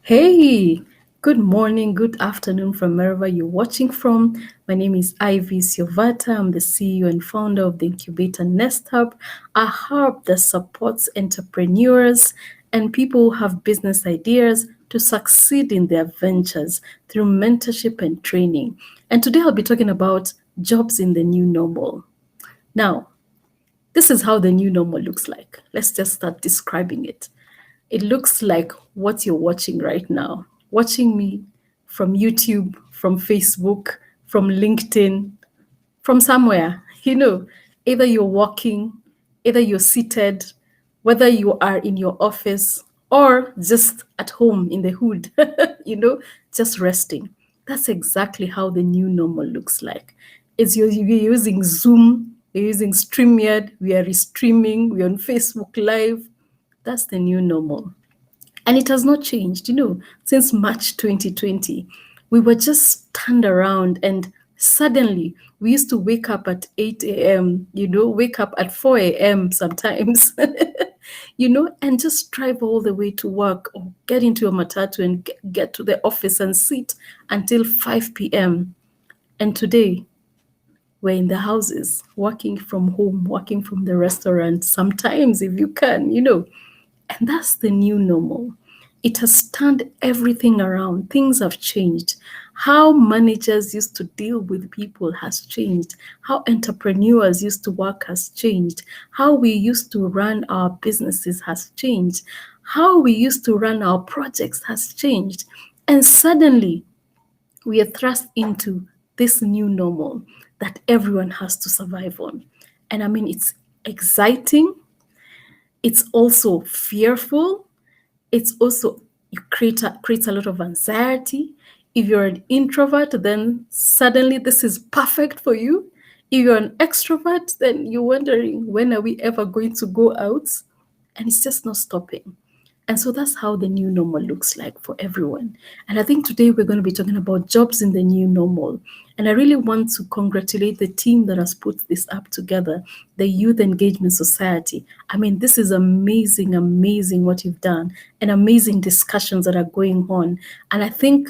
Hey, good morning, good afternoon from wherever you're watching from. My name is Ivy Siovata. I'm the CEO and founder of the Incubator Nest Hub, a hub that supports entrepreneurs and people who have business ideas to succeed in their ventures through mentorship and training. And today I'll be talking about jobs in the new normal. Now, this is how the new normal looks like. Let's just start describing it. It looks like what you're watching right now. Watching me from YouTube, from Facebook, from LinkedIn, from somewhere. Either you're walking, either you're seated, whether you are in your office or just at home in the hood, just resting. That's exactly how the new normal looks like. You're using Zoom, you're using StreamYard, we are restreaming, we're on Facebook Live. That's the new normal. And it has not changed, since March 2020. We were just turned around and suddenly we used to wake up at 8 a.m., wake up at 4 a.m. sometimes, and just drive all the way to work or get into a matatu and get to the office and sit until 5 p.m. And today, we're in the houses, working from home, working from the restaurant, sometimes if you can, and that's the new normal. It has turned everything around. Things have changed. How managers used to deal with people has changed. How entrepreneurs used to work has changed. How we used to run our businesses has changed. How we used to run our projects has changed. And suddenly, we are thrust into this new normal that everyone has to survive on. And I mean, it's exciting. It's also fearful. It's also creates a lot of anxiety. If you're an introvert, then suddenly this is perfect for you. If you're an extrovert, then you're wondering, when are we ever going to go out? And it's just not stopping. And so that's how the new normal looks like for everyone. And I think today we're going to be talking about jobs in the new normal. And I really want to congratulate the team that has put this up together, the Youth Engagement Society. I mean, this is amazing, amazing what you've done, and amazing discussions that are going on. And I think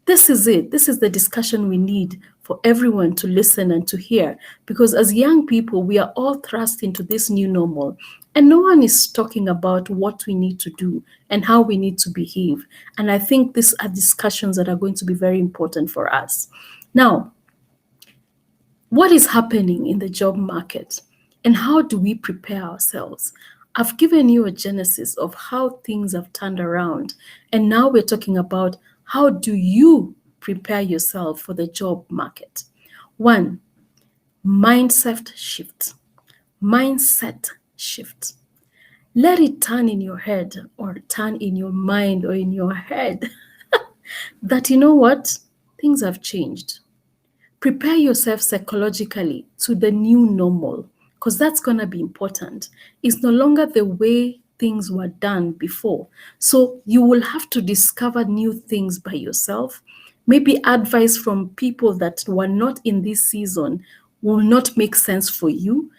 this is it. This is the discussion we need for everyone to listen and to hear. Because as young people, we are all thrust into this new normal. And no one is talking about what we need to do and how we need to behave. And I think these are discussions that are going to be very important for us. Now, what is happening in the job market and how do we prepare ourselves? I've given you a genesis of how things have turned around. And now we're talking about how do you prepare yourself for the job market? One, mindset shift. Mindset shift. Let it turn in your head or turn in your mind or in your head that you know what? Things have changed. Prepare yourself psychologically to the new normal because that's going to be important. It's no longer the way things were done before. So you will have to discover new things by yourself. Maybe advice from people that were not in this season will not make sense for you.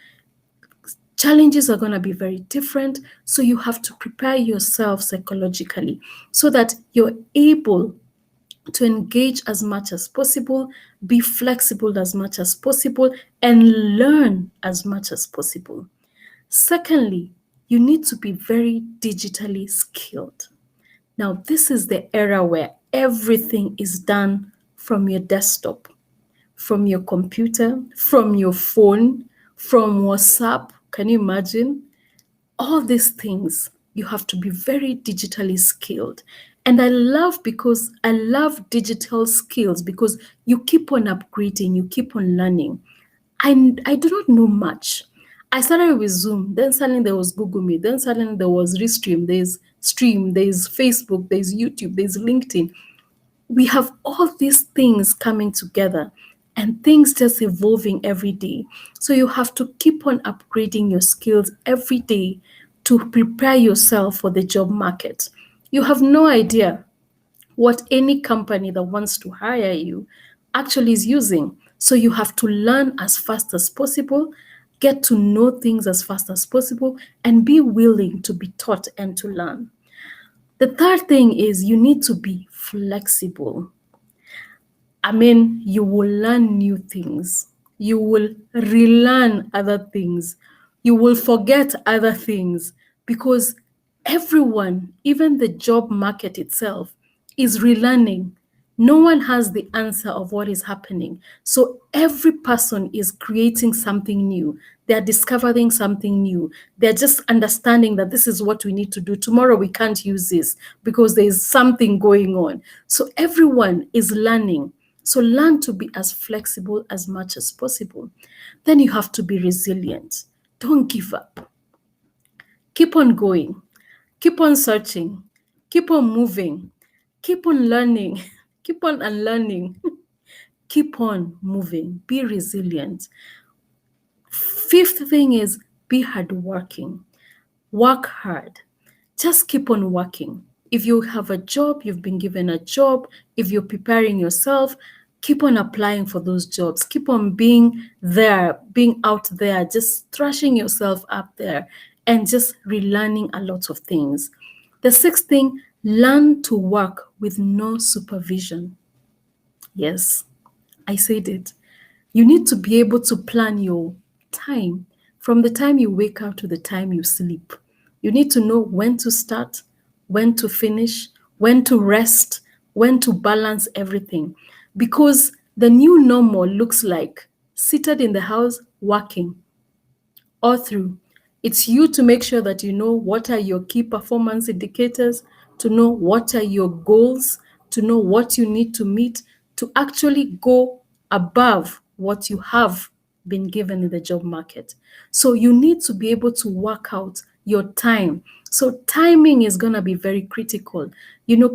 Challenges are going to be very different. So you have to prepare yourself psychologically so that you're able to engage as much as possible, be flexible as much as possible, and learn as much as possible. Secondly, you need to be very digitally skilled. Now, this is the era where everything is done from your desktop, from your computer, from your phone, from WhatsApp. Can you imagine? All these things, you have to be very digitally skilled. And I love digital skills because you keep on upgrading, you keep on learning. I do not know much. I started with Zoom, then suddenly there was Google Meet, then suddenly there was Restream, there's Facebook, there's YouTube, there's LinkedIn. We have all these things coming together and things just evolving every day. So you have to keep on upgrading your skills every day to prepare yourself for the job market. You have no idea what any company that wants to hire you actually is using. So you have to learn as fast as possible, get to know things as fast as possible, and be willing to be taught and to learn. The third thing is you need to be flexible. I mean, you will learn new things. You will relearn other things. You will forget other things because everyone, even the job market itself, is relearning. No one has the answer of what is happening. So every person is creating something new. They're discovering something new. They're just understanding that this is what we need to do. Tomorrow we can't use this because there's something going on. So everyone is learning. So learn to be as flexible as much as possible. Then you have to be resilient. Don't give up. Keep on going. Keep on searching. Keep on moving. Keep on learning. Keep on unlearning. Keep on moving. Be resilient. Fifth thing is be hardworking. Work hard. Just keep on working. If you have a job, you've been given a job, if you're preparing yourself, keep on applying for those jobs. Keep on being there, being out there, just thrashing yourself up there and just relearning a lot of things. The sixth thing, learn to work with no supervision. Yes, I said it. You need to be able to plan your time from the time you wake up to the time you sleep. You need to know when to start, when to finish, when to rest, when to balance everything. Because the new normal looks like seated in the house working all through. It's you to make sure that you know what are your key performance indicators, to know what are your goals, to know what you need to meet, to actually go above what you have been given in the job market. So you need to be able to work out your time. So timing is going to be very critical.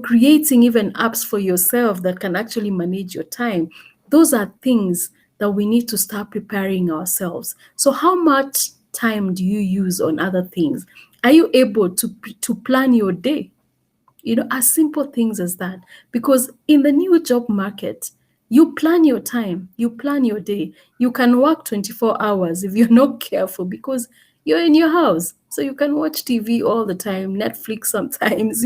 Creating even apps for yourself that can actually manage your time. Those are things that we need to start preparing ourselves. So how much time do you use on other things? Are you able to plan your day? As simple things as that. Because in the new job market, you plan your time, you plan your day. You can work 24 hours if you're not careful because you're in your house. So you can watch TV all the time, Netflix sometimes,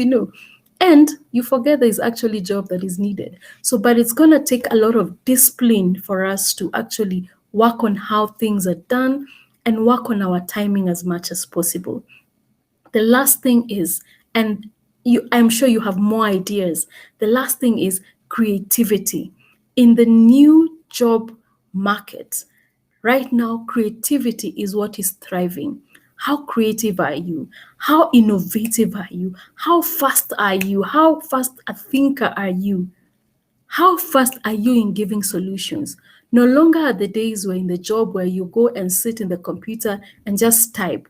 and you forget there's actually job that is needed. So, but it's going to take a lot of discipline for us to actually work on how things are done and work on our timing as much as possible. The last thing is, and I'm sure you have more ideas. The last thing is creativity. In the new job market, right now, creativity is what is thriving. How creative are you? How innovative are you? How fast are you? How fast a thinker are you? How fast are you in giving solutions? No longer are the days where in the job where you go and sit in the computer and just type.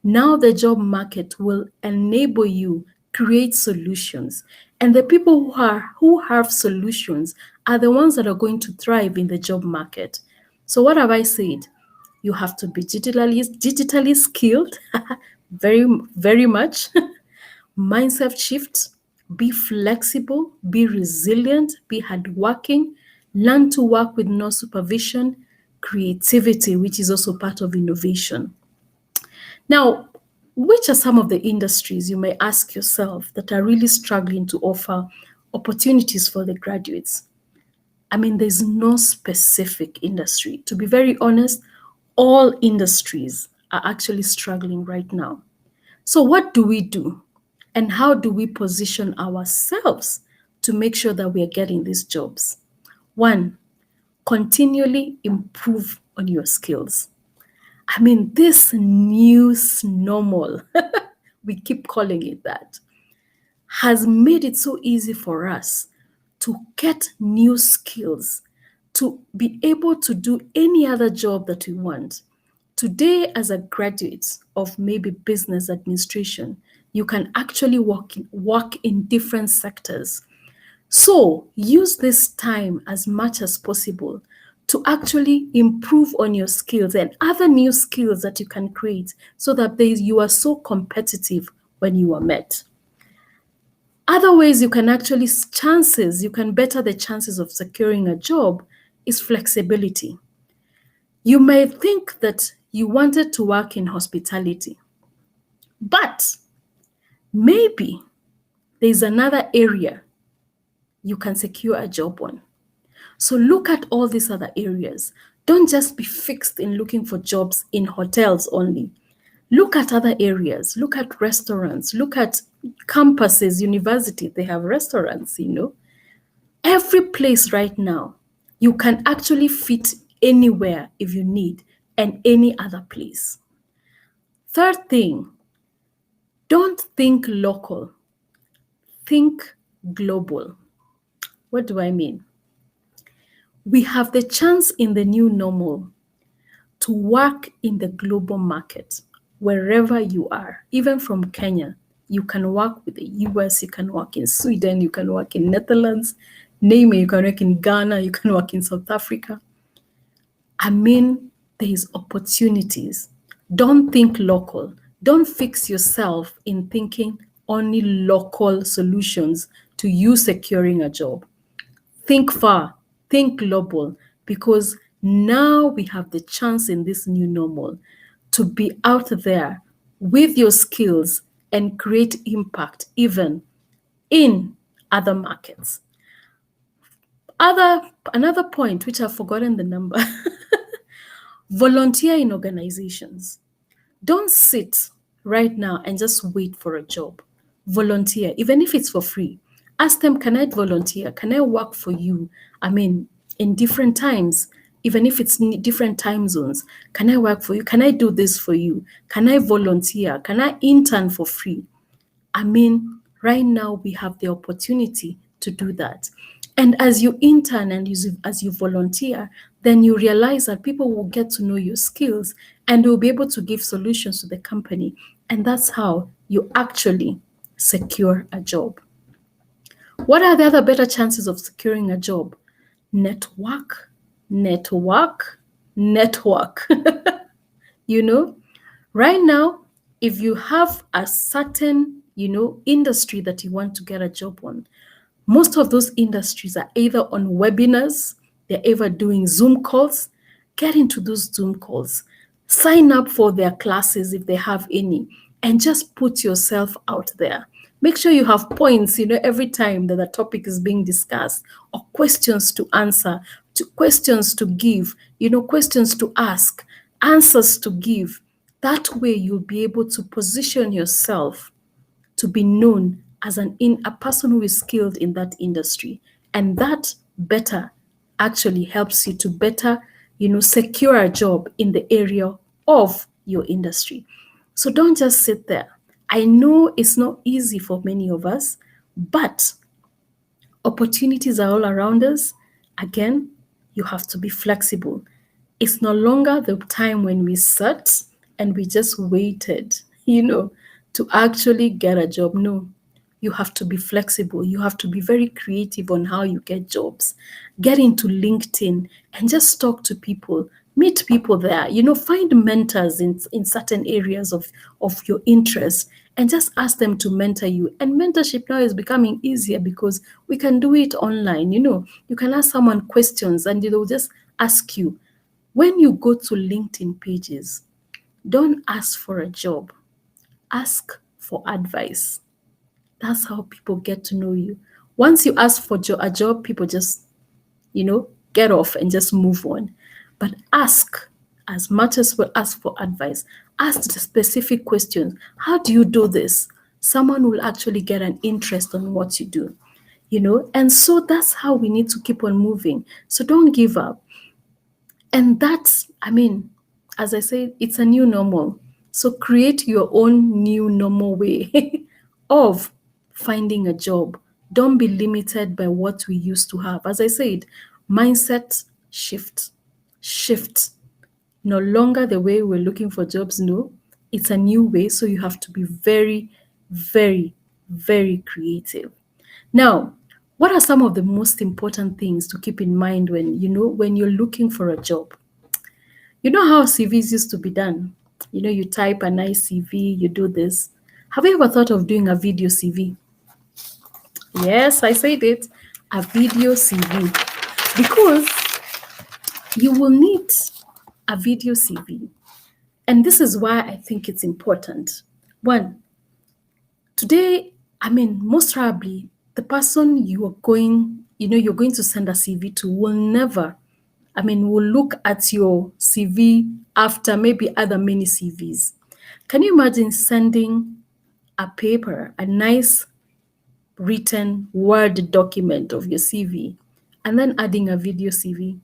Now the job market will enable you create solutions. And the people who have solutions are the ones that are going to thrive in the job market. So what have I said? You have to be digitally skilled, very, very much. Mindset shift, be flexible, be resilient, be hardworking, learn to work with no supervision, creativity, which is also part of innovation. Now, which are some of the industries you may ask yourself that are really struggling to offer opportunities for the graduates? I mean, there's no specific industry. To be very honest, all industries are actually struggling right now. So, what do we do? And how do we position ourselves to make sure that we are getting these jobs? One, continually improve on your skills. I mean, this new normal, we keep calling it that, has made it so easy for us to get new skills, to be able to do any other job that we want. Today, as a graduate of maybe business administration, you can actually work in different sectors. So use this time as much as possible to actually improve on your skills and other new skills that you can create so that you are so competitive when you are met. Other ways you can you can better the chances of securing a job is flexibility. You may think that you wanted to work in hospitality, but maybe there's another area you can secure a job on. So look at all these other areas. Don't just be fixed in looking for jobs in hotels only. Look at other areas. Look at restaurants. Look at campuses, university. They have restaurants, Every place right now, you can actually fit anywhere if you need, and any other place. Third thing, don't think local, think global. What do I mean? We have the chance in the new normal to work in the global market wherever you are, even from Kenya. You can work with the US, you can work in Sweden, you can work in Netherlands, name it, you can work in Ghana, you can work in South Africa. I mean, there's opportunities. Don't think local. Don't fix yourself in thinking only local solutions to you securing a job. Think far, think global, because now we have the chance in this new normal to be out there with your skills and create impact even in other markets. Another point, which I've forgotten the number, volunteer in organizations. Don't sit right now and just wait for a job. Volunteer, even if it's for free. Ask them, can I volunteer? Can I work for you? I mean, in different times, even if it's in different time zones, can I work for you? Can I do this for you? Can I volunteer? Can I intern for free? I mean, right now we have the opportunity to do that. And as you intern and as you volunteer, then you realize that people will get to know your skills and will be able to give solutions to the company. And that's how you actually secure a job. What are the other better chances of securing a job? Network, network, network. Right now, if you have a certain, industry that you want to get a job on, most of those industries are either on webinars, they're either doing Zoom calls. Get into those Zoom calls. Sign up for their classes if they have any, and just put yourself out there. Make sure you have points, every time that a topic is being discussed, or questions to answer, questions to give, questions to ask, answers to give. That way you'll be able to position yourself to be known as a person who is skilled in that industry. And that better actually helps you to better, secure a job in the area of your industry. So don't just sit there. I know it's not easy for many of us, but opportunities are all around us. Again, you have to be flexible. It's no longer the time when we sat and we just waited, to actually get a job. No, you have to be flexible. You have to be very creative on how you get jobs. Get into LinkedIn and just talk to people. Meet people there. Find mentors in certain areas of your interest and just ask them to mentor you. And mentorship now is becoming easier because we can do it online. You can ask someone questions and they'll just ask you. When you go to LinkedIn pages, don't ask for a job. Ask for advice. That's how people get to know you. Once you ask for a job, people just, get off and just move on. But ask as much as well, ask for advice. Ask the specific questions. How do you do this? Someone will actually get an interest on what you do, And so that's how we need to keep on moving. So don't give up. And that's, as I say, it's a new normal. So create your own new normal way of finding a job. Don't be limited by what we used to have. As I said, mindset shift. Shift. No longer the way we're looking for jobs. No, it's a new way. So you have to be very, very, very creative. Now, what are some of the most important things to keep in mind when you're looking for a job? You know how CVs used to be done? You type a nice CV, you do this. Have you ever thought of doing a video CV? Yes, I said it, a video CV. Because you will need a video CV. And this is why I think it's important. One, today Most probably the person you're going to send a CV to will never, will look at your CV after maybe other many CVs. Can you imagine sending a paper, a nice written Word document of your CV, and then adding a video CV?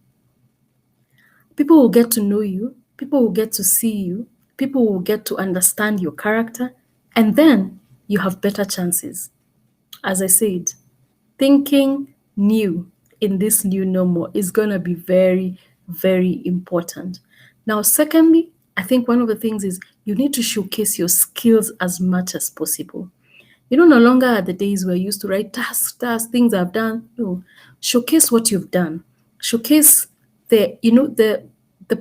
People will get to know you, people will get to see you, people will get to understand your character, and then you have better chances. As I said, thinking new in this new normal is going to be very, very important. Now, secondly, I think one of the things is you need to showcase your skills as much as possible. No longer are the days where you used to write tasks, things I've done. No, showcase what you've done. Showcase the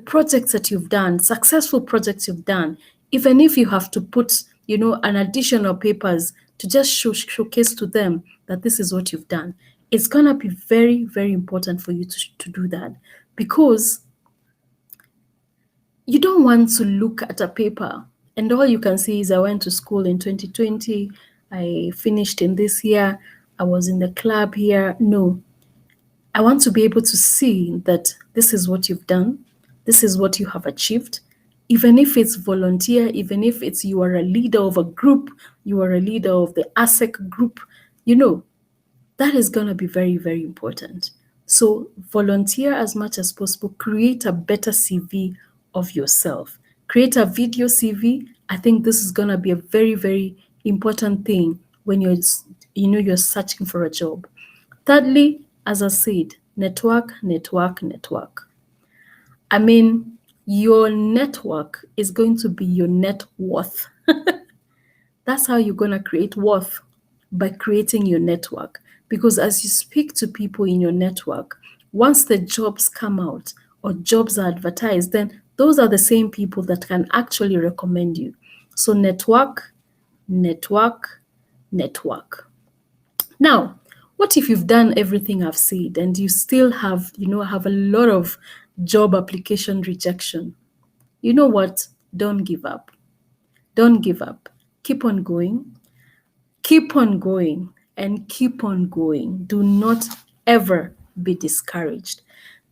projects that you've done, successful projects you've done. Even if you have to put, an additional papers to just showcase to them that this is what you've done. It's gonna be very, very important for you to do that, because you don't want to look at a paper and all you can see is I went to school in 2020, I finished in this year, I was in the club here. No, I want to be able to see that this is what you've done, this is what you have achieved. Even if it's volunteer, even if it's you are a leader of a group, you are a leader of the ASEC group, you know, that is going to be very, very important. So volunteer as much as possible, create a better CV of yourself, create a video CV. I think this is going to be a very, very important thing when you're searching for a job. Thirdly, as I said, network, network, network. Your network is going to be your net worth. That's how you're going to create worth, by creating your network. Because as you speak to people in your network, once the jobs come out or jobs are advertised, then those are the same people that can actually recommend you. So network, network, network. Now, what if you've done everything I've said and you still have a lot of job application rejection? You know what? Don't give up. Don't give up. Keep on going. Keep on going and keep on going. Do not ever be discouraged.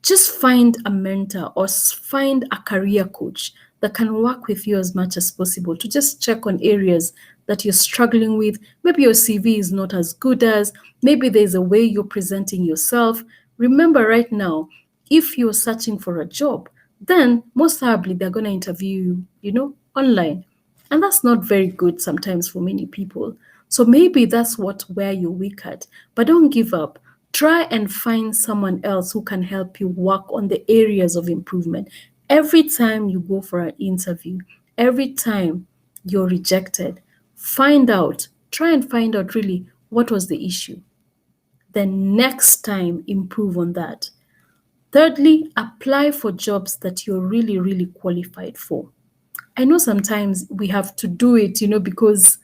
Just find a mentor or find a career coach that can work with you as much as possible to just check on areas that you're struggling with. Maybe your CV is not as good as, maybe there's a way you're presenting yourself. Remember right now, if you're searching for a job, then most probably they're going to interview you, online. And that's not very good sometimes for many people. So maybe that's where you're weak at. But don't give up. Try and find someone else who can help you work on the areas of improvement. Every time you go for an interview, every time you're rejected, try and find out really what was the issue. Then next time, improve on that. Thirdly, apply for jobs that you're really, really qualified for. I know sometimes we have to do it, because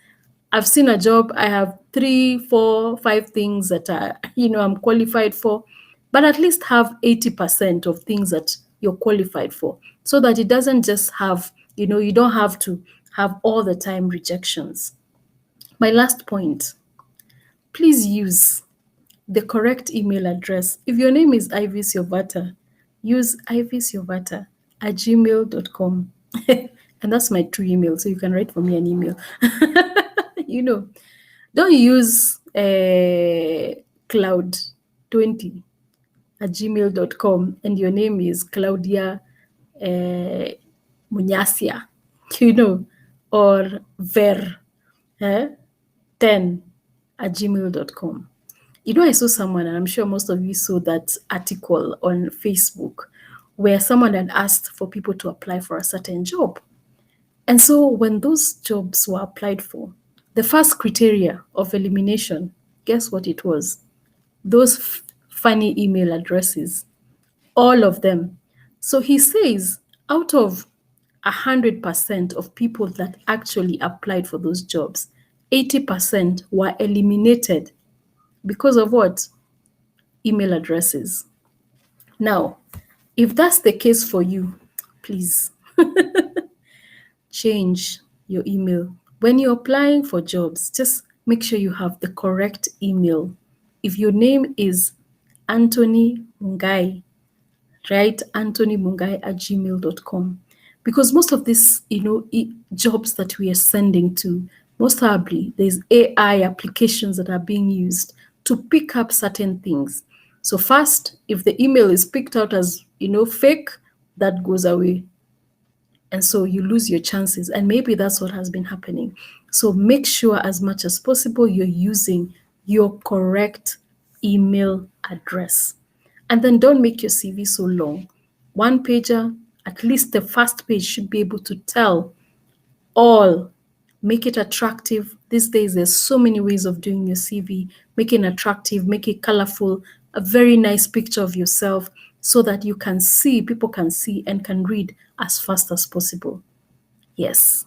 I've seen a job, I have 3, 4, 5 things that I'm qualified for, but at least have 80% of things that you're qualified for, so that it doesn't just have, you don't have to have all the time rejections. My last point, please use the correct email address. If your name is Ivy Silvata, use ivysilvata@gmail.com. And that's my true email, so you can write for me an email. you know, don't use cloud20@gmail.com and your name is Claudia Munyasia, or ver10@gmail.com. I saw someone, and I'm sure most of you saw that article on Facebook where someone had asked for people to apply for a certain job. And so when those jobs were applied for, the first criteria of elimination, guess what it was? Those funny email addresses, all of them. So he says out of 100% of people that actually applied for those jobs, 80% were eliminated because of what? Email addresses. Now, if that's the case for you, please change your email. When you're applying for jobs, just make sure you have the correct email. If your name is Anthony Mungai, write anthonymungai@gmail.com. Because most of these, jobs that we are sending to, most probably there's AI applications that are being used to pick up certain things. So first, if the email is picked out as, fake, that goes away. And so you lose your chances. And maybe that's what has been happening. So make sure as much as possible you're using your correct email address. And then don't make your CV so long. One pager, at least the first page should be able to tell all. Make it attractive. These days, there's so many ways of doing your CV. Make it attractive, make it colorful, a very nice picture of yourself so that you can see, people can see and can read as fast as possible. Yes,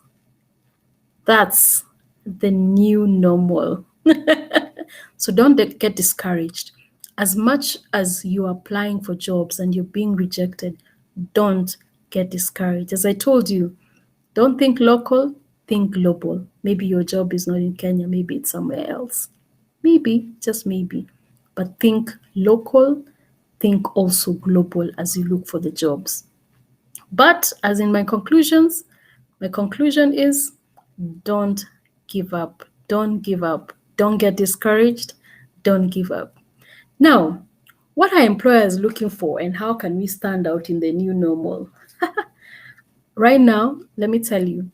that's the new normal. So don't get discouraged. As much as you're applying for jobs and you're being rejected, don't get discouraged. As I told you, don't think local, think global. Maybe your job is not in Kenya, maybe it's somewhere else. Maybe, just maybe. But think local, think also global as you look for the jobs. But as in my conclusion is don't give up. Don't give up. Don't get discouraged. Don't give up. Now, what are employers looking for and how can we stand out in the new normal? Right now, let me tell you,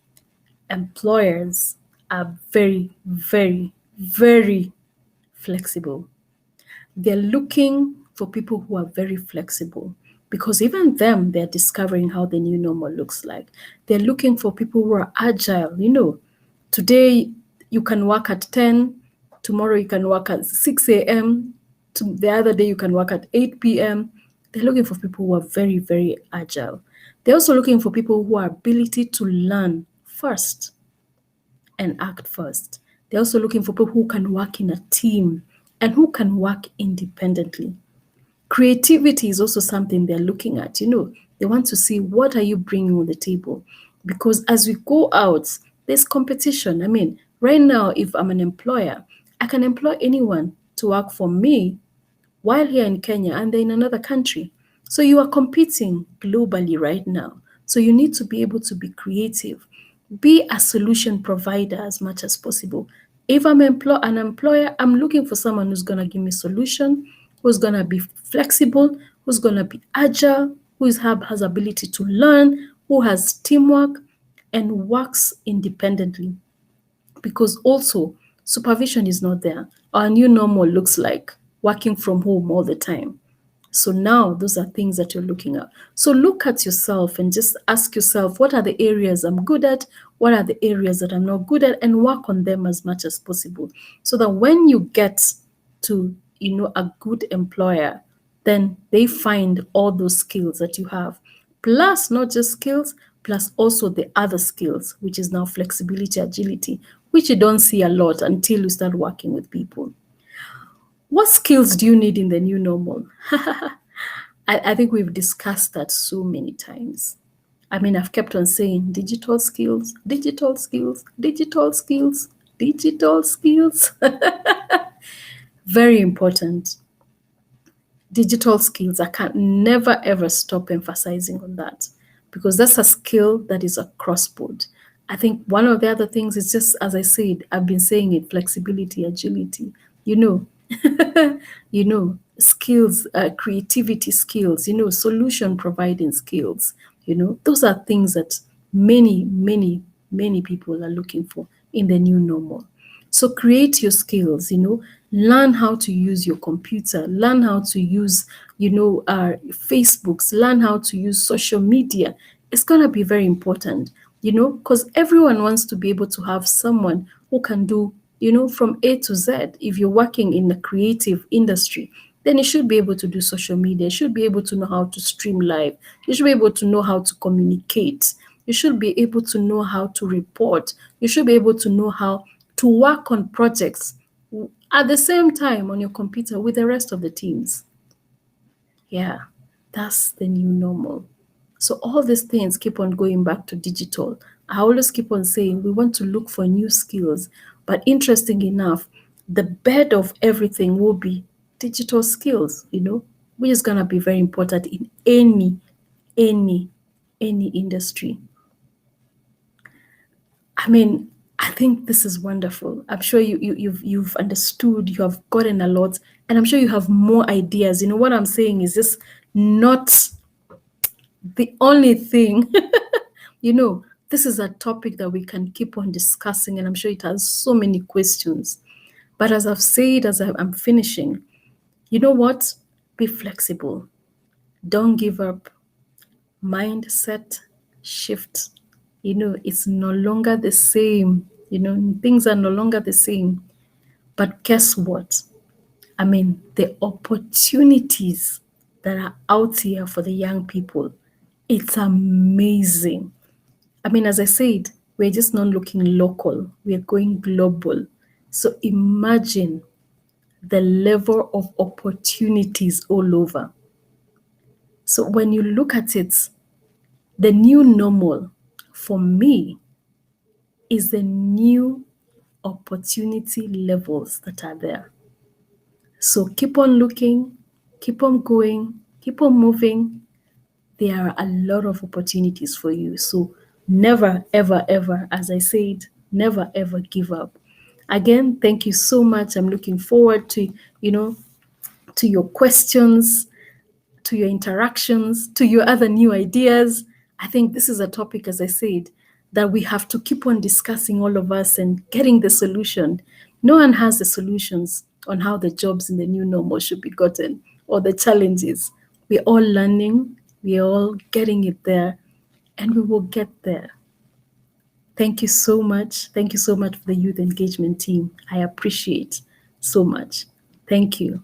employers are very, very, very flexible. They're looking for people who are very flexible because even them, they're discovering how the new normal looks like. They're looking for people who are agile. Today you can work at 10, tomorrow you can work at 6 a.m., the other day you can work at 8 p.m. They're looking for people who are very, very agile. They're also looking for people who are ability to learn first and act first. They're also looking for people who can work in a team and who can work independently. Creativity is also something they're looking at. They want to see what are you bringing on the table. Because as we go out, there's competition. I mean, right now, if I'm an employer, I can employ anyone to work for me while here in Kenya and they're in another country. So you are competing globally right now. So you need to be able to be creative. Be a solution provider as much as possible. If I'm an employer, I'm looking for someone who's going to give me solution, who's going to be flexible, who's going to be agile, has ability to learn, who has teamwork and works independently. Because also supervision is not there. Our new normal looks like working from home all the time. So now those are things that you're looking at. So look at yourself and just ask yourself, what are the areas I'm good at? What are the areas that I'm not good at? And work on them as much as possible. So that when you get to, a good employer, then they find all those skills that you have. Plus, not just skills, plus also the other skills, which is now flexibility, agility, which you don't see a lot until you start working with people. What skills do you need in the new normal? I think we've discussed that so many times. I mean, I've kept on saying digital skills, digital skills, digital skills, digital skills. Very important. Digital skills, I can never ever stop emphasizing on that because that's a skill that is across board. I think one of the other things is just, as I said, I've been saying it, flexibility, agility, you know, skills, creativity skills, solution providing skills, those are things that many, many, many people are looking for in the new normal. So create your skills, learn how to use your computer, learn how to use, Facebooks, learn how to use social media. It's going to be very important, because everyone wants to be able to have someone who can do, from A to Z. If you're working in the creative industry, then you should be able to do social media. You should be able to know how to stream live. You should be able to know how to communicate. You should be able to know how to report. You should be able to know how to work on projects at the same time on your computer with the rest of the teams. Yeah, that's the new normal. So all these things keep on going back to digital. I always keep on saying we want to look for new skills. But interesting enough, the bed of everything will be digital skills, which is going to be very important in any, any industry. I mean, I think this is wonderful. I'm sure you've understood, you have gotten a lot, and I'm sure you have more ideas. What I'm saying is this not the only thing. This is a topic that we can keep on discussing, and I'm sure it has so many questions. But as I've said, as I'm finishing, you know what? Be flexible. Don't give up. Mindset shift. It's no longer the same. Things are no longer the same. But guess what? I mean, the opportunities that are out here for the young people, it's amazing. I mean, as I said, we're just not looking local, we're going global. So imagine the level of opportunities all over. So when you look at it, the new normal for me is the new opportunity levels that are there. So keep on looking, keep on going, keep on moving. There are a lot of opportunities for you. So never, ever, ever, as I said, never, ever give up. Again, thank you so much. I'm looking forward to your questions, to your interactions, to your other new ideas. I think this is a topic, as I said, that we have to keep on discussing, all of us, and getting the solution. No one has the solutions on how the jobs in the new normal should be gotten or the challenges. We're all learning, we're all getting it there, and we will get there. Thank you so much. Thank you so much for the youth engagement team. I appreciate so much. Thank you.